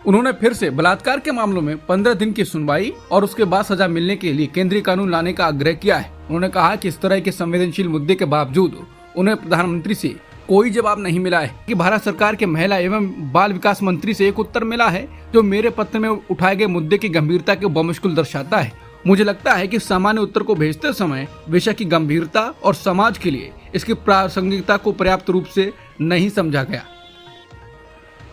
उन्होंने फिर से बलात्कार के मामलों में 15 दिन की सुनवाई और उसके बाद सजा मिलने के लिए केंद्रीय कानून लाने का आग्रह किया है। उन्होंने कहा कि इस तरह के संवेदनशील मुद्दे के बावजूद उन्हें प्रधानमंत्री से कोई जवाब नहीं मिला है कि भारत सरकार के महिला एवं बाल विकास मंत्री से एक उत्तर मिला है जो मेरे पत्र में उठाए गए मुद्दे की गंभीरता को बमुश्किल दर्शाता है। मुझे लगता है कि सामान्य उत्तर को भेजते समय विषय की गंभीरता और समाज के लिए इसकी प्रासंगिकता को पर्याप्त रूप से नहीं समझा गया।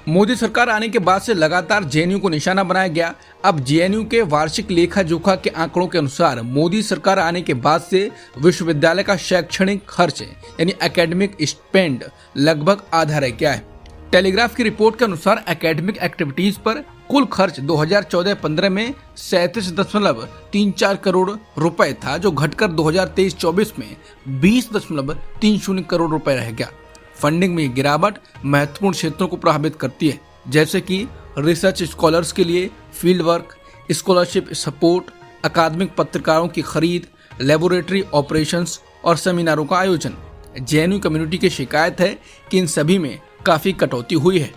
मोदी सरकार आने के बाद से लगातार जेएनयू को निशाना बनाया गया। अब जेएनयू के वार्षिक लेखा जोखा के आंकड़ों के अनुसार मोदी सरकार आने के बाद से विश्वविद्यालय का शैक्षणिक खर्च यानी एकेडमिक स्पेंड लगभग आधा रह गया है। टेलीग्राफ की रिपोर्ट के अनुसार एकेडमिक एक्टिविटीज पर कुल खर्च 2014-15 में 37.34 करोड़ रुपए था, जो घटकर 2023-24 में 20.30 करोड़ रुपए रह गया। फंडिंग में गिरावट महत्वपूर्ण क्षेत्रों को प्रभावित करती है, जैसे कि रिसर्च स्कॉलर्स के लिए फील्ड वर्क, स्कॉलरशिप सपोर्ट, अकादमिक पत्रकारों की खरीद, लेबोरेटरी ऑपरेशंस और सेमिनारों का आयोजन। जेएनयू कम्युनिटी की शिकायत है कि इन सभी में काफी कटौती हुई है।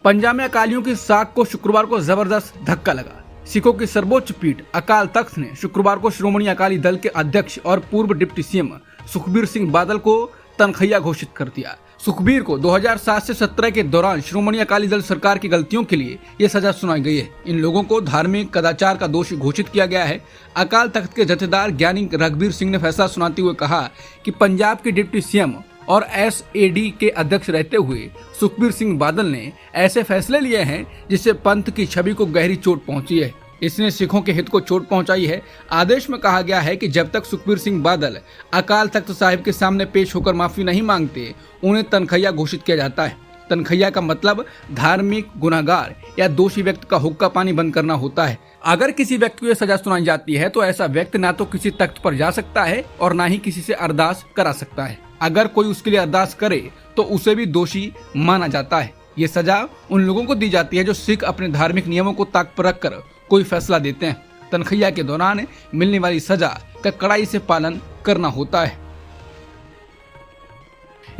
पंजाब में अकालियों की साख को शुक्रवार को जबरदस्त धक्का लगा। सिखों की सर्वोच्च पीठ अकाल तख्त ने शुक्रवार को श्रोमणी अकाली दल के अध्यक्ष और पूर्व डिप्टी सीएम सुखबीर सिंह बादल को तनख्वाह घोषित कर दिया। सुखबीर को 2007 से 17 के दौरान श्रोमणी अकाली दल सरकार की गलतियों के लिए ये सजा सुनाई गई है। इन लोगों को धार्मिक कदाचार का दोषी घोषित किया गया है। अकाल तख्त के जथेदार ज्ञानी रघबीर सिंह ने फैसला सुनाते हुए कहा कि पंजाब के डिप्टी सीएम और एसएडी के अध्यक्ष रहते हुए सुखबीर सिंह बादल ने ऐसे फैसले लिए हैं जिससे पंथ की छवि को गहरी चोट पहुंची है। इसने सिखों के हित को चोट पहुंचाई है। आदेश में कहा गया है कि जब तक सुखबीर सिंह बादल अकाल तख्त साहिब के सामने पेश होकर माफी नहीं मांगते, उन्हें तनख्वाह घोषित किया जाता है। तनख्वाह का मतलब धार्मिक गुनाहगार या दोषी व्यक्ति का हुक्का पानी बंद करना होता है। अगर किसी व्यक्ति को यह सजा सुनाई जाती है तो ऐसा व्यक्ति ना तो किसी तख्त पर जा सकता है और ना ही किसी से अरदास करा सकता है। अगर कोई उसके लिए अरदास करे तो उसे भी दोषी माना जाता है। ये सजा उन लोगों को दी जाती है जो सिख अपने धार्मिक नियमों को ताक पर रखकर कोई फैसला देते हैं। तनख्वाह के दौरान मिलने वाली सजा का कड़ाई से पालन करना होता है।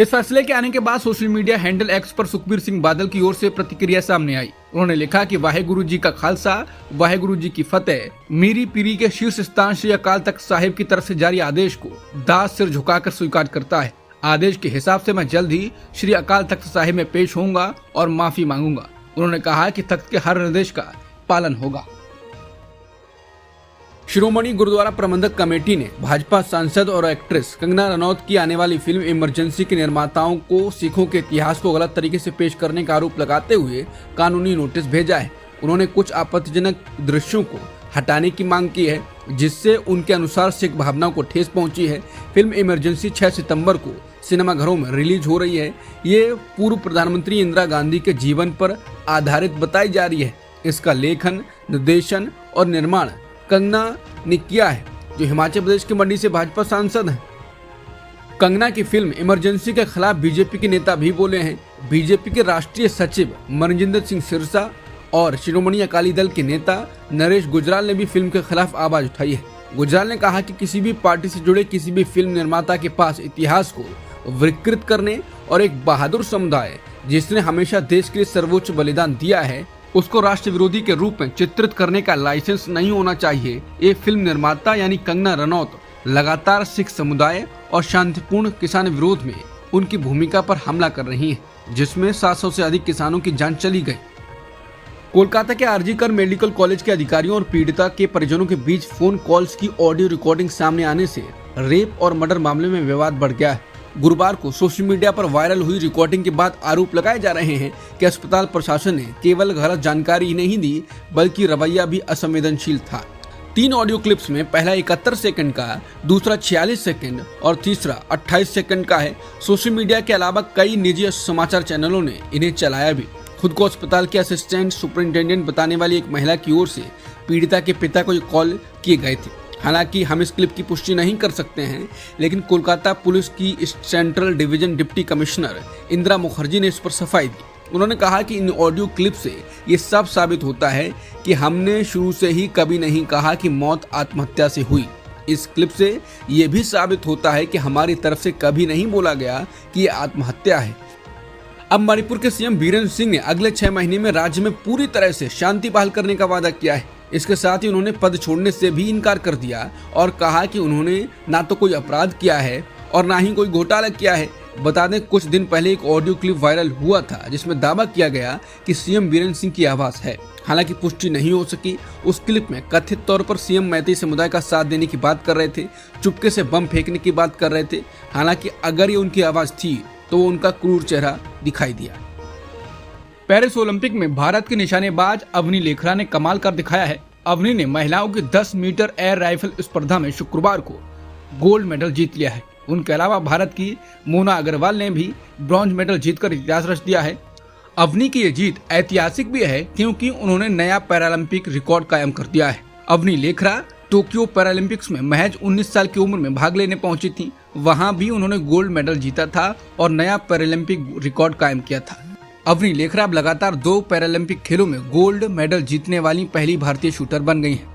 इस फैसले के आने के बाद सोशल मीडिया हैंडल एक्स पर सुखबीर सिंह बादल की ओर से प्रतिक्रिया सामने आई। उन्होंने लिखा कि वाहेगुरु जी का खालसा, वाहेगुरु जी की फतेह। मीरी पीरी के शीर्ष स्थान श्री अकाल तख्त साहिब की तरफ से जारी आदेश को दास सिर झुकाकर स्वीकार करता है। आदेश के हिसाब से मैं जल्द ही श्री अकाल तख्त साहिब में पेश होऊंगा और माफी मांगूंगा। उन्होंने कहा कि तख्त के हर निर्देश का पालन होगा। श्रोमणी गुरुद्वारा प्रबंधक कमेटी ने भाजपा सांसद और एक्ट्रेस कंगना रनौत की आने वाली फिल्म इमरजेंसी के निर्माताओं को सिखों के इतिहास को गलत तरीके से पेश करने का आरोप लगाते हुए कानूनी नोटिस भेजा है। उन्होंने कुछ आपत्तिजनक दृश्यों को हटाने की मांग की है, जिससे उनके अनुसार सिख भावनाओं को ठेस पहुंची है। फिल्म इमरजेंसी 6 सितंबर को सिनेमाघरों में रिलीज हो रही है। ये पूर्व प्रधानमंत्री इंदिरा गांधी के जीवन पर आधारित बताई जा रही है। इसका लेखन, निर्देशन और निर्माण कंगना ने किया है, जो हिमाचल प्रदेश की मंडी से भाजपा सांसद हैं। कंगना की फिल्म इमरजेंसी के खिलाफ बीजेपी के नेता भी बोले हैं। बीजेपी के राष्ट्रीय सचिव मनजिंदर सिंह सिरसा और श्रोमणी अकाली दल के नेता नरेश गुजराल ने भी फिल्म के खिलाफ आवाज उठाई है। गुजराल ने कहा कि किसी भी पार्टी से जुड़े किसी भी फिल्म निर्माता के पास इतिहास को विकृत करने और एक बहादुर समुदाय जिसने हमेशा देश के लिए सर्वोच्च बलिदान दिया है, उसको राष्ट्र विरोधी के रूप में चित्रित करने का लाइसेंस नहीं होना चाहिए। ये फिल्म निर्माता यानी कंगना रनौत लगातार सिख समुदाय और शांतिपूर्ण किसान विरोध में उनकी भूमिका पर हमला कर रही हैं, जिसमें 700 से अधिक किसानों की जान चली गई। कोलकाता के आरजी मेडिकल कॉलेज के अधिकारियों और पीड़िता के परिजनों के बीच फोन कॉल्स की ऑडियो रिकॉर्डिंग सामने आने से रेप और मर्डर मामले में विवाद बढ़ गया है। गुरुवार को सोशल मीडिया पर वायरल हुई रिकॉर्डिंग के बाद आरोप लगाए जा रहे हैं कि अस्पताल प्रशासन ने केवल गलत जानकारी ही नहीं दी, बल्कि रवैया भी असंवेदनशील था। 3 ऑडियो क्लिप्स में पहला 71 सेकंड का, दूसरा 46 सेकंड और तीसरा 28 सेकंड का है। सोशल मीडिया के अलावा कई निजी समाचार चैनलों ने इन्हें चलाया भी। खुद को अस्पताल के असिस्टेंट सुपरिंटेंडेंट बताने वाली एक महिला की ओर से पीड़िता के पिता को कॉल किए गए थे। हालांकि हम इस क्लिप की पुष्टि नहीं कर सकते हैं, लेकिन कोलकाता पुलिस की central division deputy commissioner Indira Mukherjee ने इस पर सफाई दी। उन्होंने कहा कि इन ऑडियो क्लिप से ये सब साबित होता है कि हमने शुरू से ही कभी नहीं कहा कि मौत आत्महत्या से हुई। इस क्लिप से ये भी साबित होता है कि हमारी तरफ से कभी नहीं बोला गया कि ये आत्महत्या है। अब मणिपुर के सीएम बीरेन सिंह ने अगले 6 महीने में राज्य में पूरी तरह से शांति बहाल करने का वादा किया है। इसके साथ ही उन्होंने पद छोड़ने से भी इनकार कर दिया और कहा कि उन्होंने ना तो कोई अपराध किया है और ना ही कोई घोटाला किया है। बता दें, कुछ दिन पहले एक ऑडियो क्लिप वायरल हुआ था जिसमें दावा किया गया कि सीएम बीरेन सिंह की आवाज है। हालांकि पुष्टि नहीं हो सकी। उस क्लिप में कथित तौर पर सीएम मैतेई समुदाय का साथ देने की बात कर रहे थे, चुपके से बम फेंकने की बात कर रहे थे। हालांकि अगर ये उनकी आवाज थी तो उनका क्रूर चेहरा दिखाई दिया। पेरिस ओलंपिक में भारत के निशानेबाज अवनी लेखरा ने कमाल कर दिखाया है। अवनी ने महिलाओं की 10 मीटर एयर राइफल स्पर्धा में शुक्रवार को गोल्ड मेडल जीत लिया है। उनके अलावा भारत की मोना अग्रवाल ने भी ब्रॉन्ज मेडल जीतकर इतिहास रच दिया है। अवनी की ये जीत ऐतिहासिक भी है क्योंकि उन्होंने नया पैरालंपिक रिकॉर्ड कायम कर दिया है। अवनी लेखरा टोक्यो पैरालंपिक्स में महज 19 साल की उम्र में भाग लेने पहुंची थी। वहां भी उन्होंने गोल्ड मेडल जीता था और नया पैरालंपिक रिकॉर्ड कायम किया था। अवनी लेखरा अब लगातार 2 पैरालंपिक खेलों में गोल्ड मेडल जीतने वाली पहली भारतीय शूटर बन गई हैं।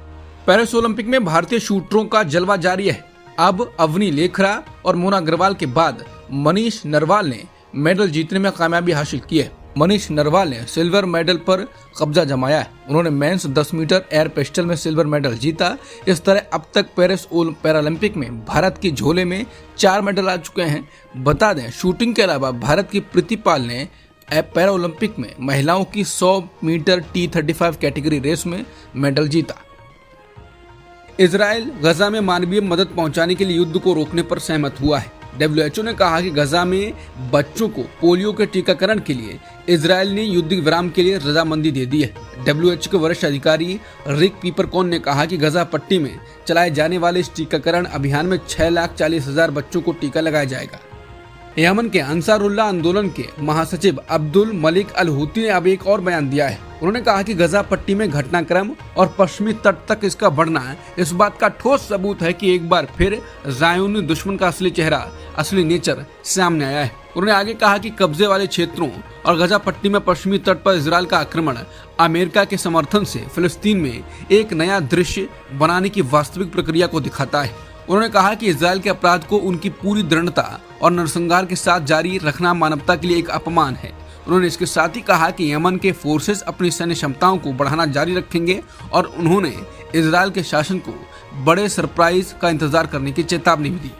पेरिस ओलंपिक में भारतीय शूटरों का जलवा जारी है। अब अवनी लेखरा और मोना अग्रवाल के बाद मनीष नरवाल ने मेडल जीतने में कामयाबी हासिल की है। मनीष नरवाल ने सिल्वर मेडल पर कब्जा जमाया है। उन्होंने मेंस 10 मीटर एयर पिस्टल में सिल्वर मेडल जीता। इस तरह अब तक पेरिस पैरालंपिक में भारत की झोले में 4 मेडल आ चुके हैं। बता दें, शूटिंग के अलावा भारत की प्रीतिपाल ने पैरा ओलंपिक में महिलाओं की 100 मीटर T35 कैटेगरी रेस में मेडल जीता। इजराइल गजा में मानवीय मदद पहुंचाने के लिए युद्ध को रोकने पर सहमत हुआ है। WHO ने कहा कि गजा में बच्चों को पोलियो के टीकाकरण के लिए इजराइल ने युद्ध विराम के लिए रजामंदी दे दी है। WHO के वरिष्ठ अधिकारी रिक पीपरकॉन ने कहा कि गजा पट्टी में चलाए जाने वाले इस टीकाकरण अभियान में 6,40,000 बच्चों को टीका लगाया जाएगा। यमन के अंसारुल्लाह आंदोलन के महासचिव अब्दुल मलिक अल हूती ने अब एक और बयान दिया है। उन्होंने कहा कि गजा पट्टी में घटनाक्रम और पश्चिमी तट तक इसका बढ़ना इस बात का ठोस सबूत है कि एक बार फिर ज़ायोनी दुश्मन का असली चेहरा, असली नेचर सामने आया है। उन्होंने आगे कहा कि कब्जे वाले क्षेत्रों और गजा पट्टी में पश्चिमी तट पर इजराइल का आक्रमण अमेरिका के समर्थन से फिलिस्तीन में एक नया दृश्य बनाने की वास्तविक प्रक्रिया को दिखाता है। उन्होंने कहा कि इजराइल के अपराध को उनकी पूरी दृढ़ता और नरसंहार के साथ जारी रखना मानवता के लिए एक अपमान है। उन्होंने इसके साथ ही कहा कि यमन के फोर्सेस अपनी सैन्य क्षमताओं को बढ़ाना जारी रखेंगे और उन्होंने इजराइल के शासन को बड़े सरप्राइज का इंतजार करने की चेतावनी भी दी।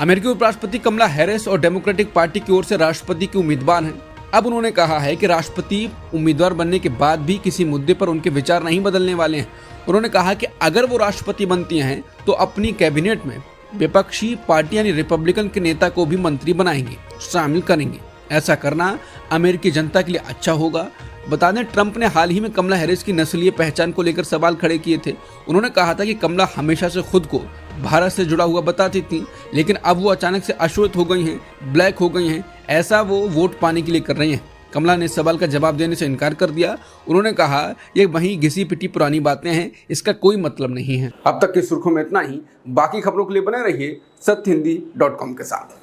अमेरिकी उपराष्ट्रपति कमला हैरिस और डेमोक्रेटिक पार्टी की ओर से राष्ट्रपति के उम्मीदवार हैं। अब उन्होंने कहा है कि राष्ट्रपति उम्मीदवार बनने के बाद भी किसी मुद्दे पर उनके विचार नहीं बदलने वाले हैं। उन्होंने कहा कि अगर वो राष्ट्रपति बनती हैं तो अपनी कैबिनेट में विपक्षी पार्टी यानी रिपब्लिकन के नेता को भी मंत्री बनाएंगे, शामिल करेंगे। ऐसा करना अमेरिकी जनता के लिए अच्छा होगा। बता दें, ट्रंप ने हाल ही में कमला हैरिस की नस्लीय पहचान को लेकर सवाल खड़े किए थे। उन्होंने कहा था कि कमला हमेशा से खुद को भारत से जुड़ा हुआ बताती थी, लेकिन अब वो अचानक से अश्वेत हो गई हैं, ब्लैक हो गई हैं। ऐसा वो वोट पाने के लिए कर रही हैं। कमला ने इस सवाल का जवाब देने से इनकार कर दिया। उन्होंने कहा, ये वहीं घिसी पिटी पुरानी बातें हैं, इसका कोई मतलब नहीं है। अब तक की सुर्खियों में इतना ही। बाकी खबरों के लिए बने रहिए सत्यहिंदी.com के साथ।